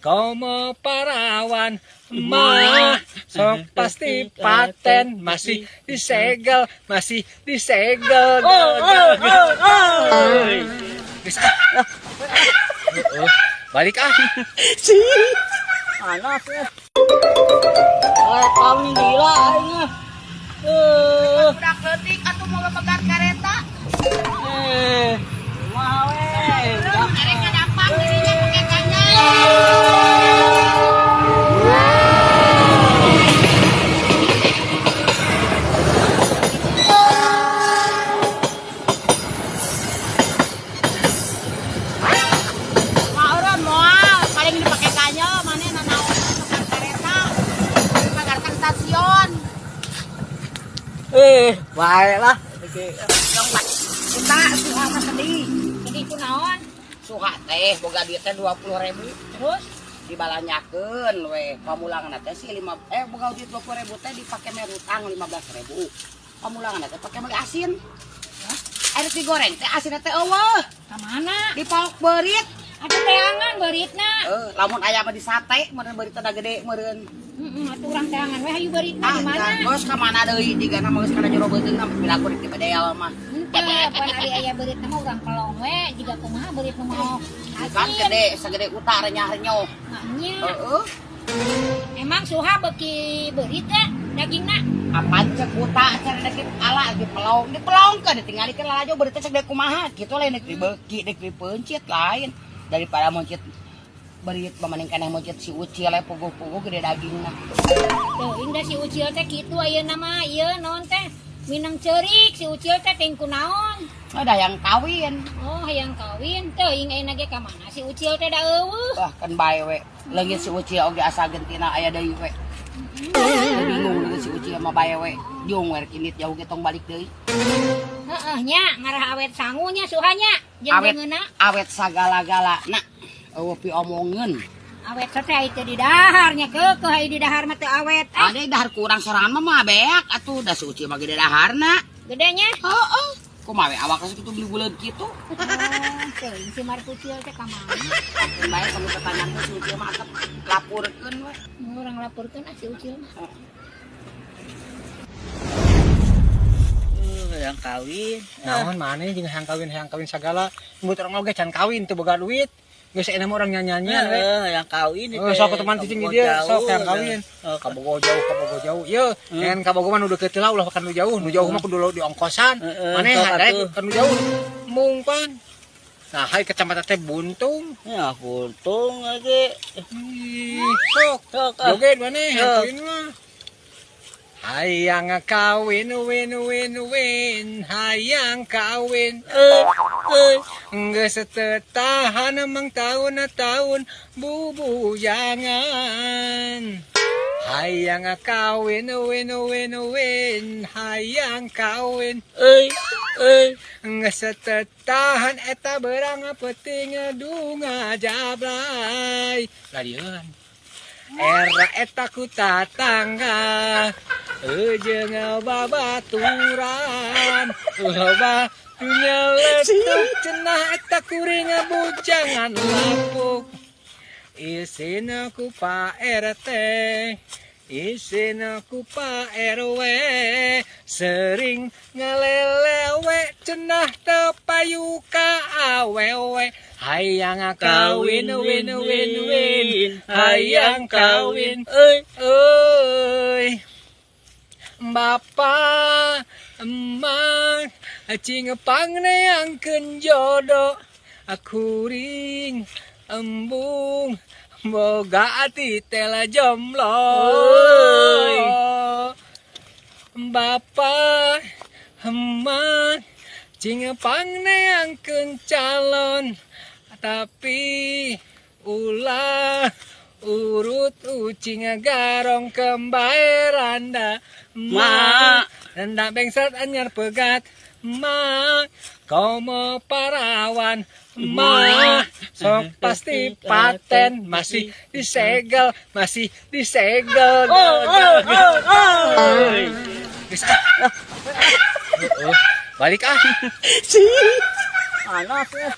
kau mau parawan mah sok pasti paten masih disegel Geus balik Si anak ya. Kau nih gila aja. Budak leutik atuh mau pegat kareta. Mau Karek kadampang dirinya pake ganjal. Mauran moal paling dipake ganjal maneh nanaon pegat kareta. Pegatkan stasiun. baiklah. Kita suha mah sedih. Sedih kunaon? Suha teh boga duit teh 20.000. Terus dibalanyakeun we pamulangan teh si boga duit 20.000 teh dipake mere utang 15.000. Pamulangan teh pake mie asin. Hah? Air digoreng teh asin teh eueuh. Ka mana? Di palok beurit. Ada teangan beuritna. Lamun aya mah di sate, meureun beurit teh gede meureun. Atuh urang teangan we hayu beuritna di mana? Bos ka mana deui digana mah geus kana jero beuteung mah bila kuring ti badeal mah. Henteu pan ari aya beuritna mah urang pelong we jiga kumaha beurit nu mau. Kan gede sagede uta renyah-renyoh. Nya. Heeh. Emang suha beuki beurit teh dagingna? Apaan cek uta cek daging ala di pelong kan ditinggalikeun lalajo beurit teh sagede kumaha kitu lain dibeuki dek dipeuncit lain daripada moncit beurit pamaning keneh moncit si ucil we puguh-puguh gede dagingna. Teuing da si ucil teh kitu ayeuna mah ieu naon teh minang ceurik si ucil teh ting kunaon? Ada yang kawin. Oh, hayang kawin. Teuing ayeuna ge ka mana si ucil teh da eueuh. Wah, kan bae we. Leungit si ucil oge asa gentina aya deui we. Bingung leungit si ucil mah bae we. Jung we kinit jauh ge tong balik deui. Heeh nya, ngarah awet sangu nya suhanya. Jeung beungeuna awet sagala-galana. Eueuh pi omongeun. Awet teh teh di dahar nya keukeuh ai di dahar mah teu awet. Ade dahar kurang sorangan mah beak atuh da suci mah gede daharna. Gedenya? Heeh. Kumaha we awak kitu beli buleud kitu. Teuing si Markucil teh ka mana? Bae kamu pertanyaan ke si Ucil mah atep lapurkeun we. Urang lapurkeun si Ucil mah. Yang kawin. naon maneh jeung hayang kawin sagala mbut urang oge can kawin teu boga duit geus enak urang nyanyian we. Yang kawin itu. Sok teman cicing di dia sok hayang kawin. Kabogo jauh. Yeuh, ngan kabogo mah nu deukeut heula ulah kan nu jauh mah kudu di ongkosan. Maneh handai kan nu jauh mungpan. Nah, hai kecamatan teh Buntung. Ya buntung lagi. Sok. Joget maneh kawin mah. Hayang kawin win hayang kawin geus teu tahan emang tahun bubujangan hayang kawin win hayang kawin geus teu tahan eta beurang peuting dunga jablay radieun era eta ku tatangga jeung babaturan loba nyeletuk cenah eta kuring bujangan lapuk isina ku Pak RT isina ku Pak RW sering ngalelewe cenah teu payu ka awewe hayang kawin win hayang kawin euy Bapak emak cing pangneangkeun jodoh akuring embung boga ati tela jomblo Bapak emak cing pangneangkeun calon tapi ulah urut ucing garong kembae randa mak randa bengsat anyar pegat mak kau mau parawan mak sok pasti paten masih disegel balik Si anak ya.